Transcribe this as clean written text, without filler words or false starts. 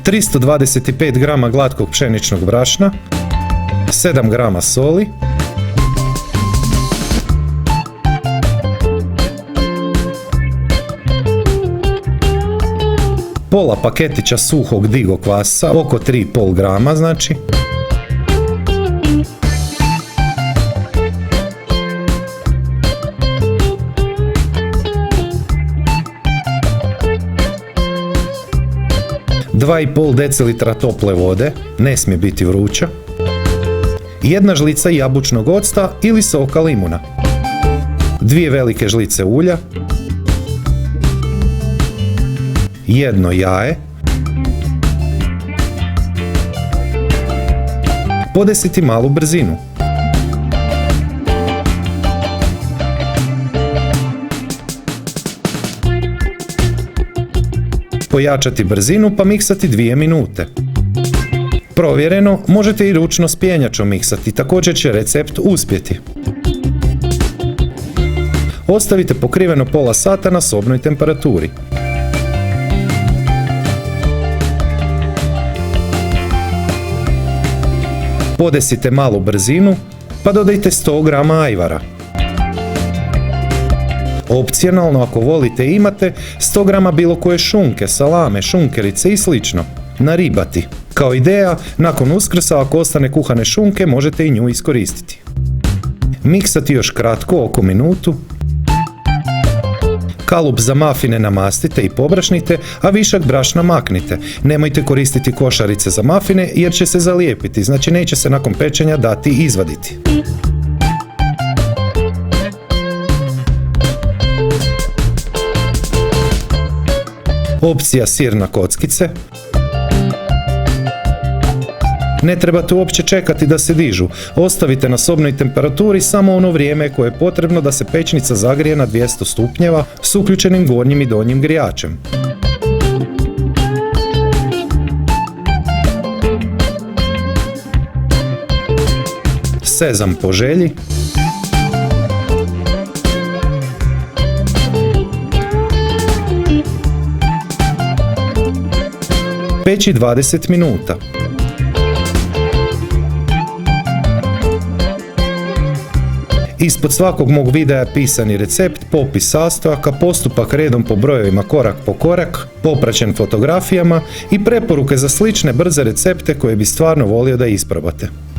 325 g glatkog pšeničnog brašna, 7 g soli, pola paketića suhog digo kvasa, oko 3,5 g znači, dva i pol decilitra tople vode, ne smije biti vruća, 1 žlica jabučnog octa ili soka limuna, 2 velike žlice ulja, 1 jaje, podesiti malu brzinu. Pojačati brzinu pa miksati 2 minute. Provjereno, možete i ručno s pjenjačom miksati, također će recept uspjeti. Ostavite pokriveno pola sata na sobnoj temperaturi. Podesite malu brzinu pa dodajte 100 g ajvara. Opcionalno, ako volite i imate, 100 g bilo koje šunke, salame, šunkerice i slično. Naribati. Kao ideja, nakon Uskrsa ako ostane kuhane šunke možete i nju iskoristiti. Miksati još kratko, oko minutu. Kalup za mafine namastite i pobrašnite, a višak brašna maknite. Nemojte koristiti košarice za mafine jer će se zalijepiti, znači neće se nakon pečenja dati izvaditi. Opcija sir na kockice. Ne trebate uopće čekati da se dižu. Ostavite na sobnoj temperaturi samo ono vrijeme koje je potrebno da se pećnica zagrije na 200 stupnjeva s uključenim gornjim i donjim grijačem. Sezam po želji. Peći 20 minuta. Ispod svakog mog videa je pisani recept, popis sastojaka, postupak redom po brojevima korak po korak, popraćen fotografijama i preporuke za slične brze recepte koje bi stvarno volio da isprobate.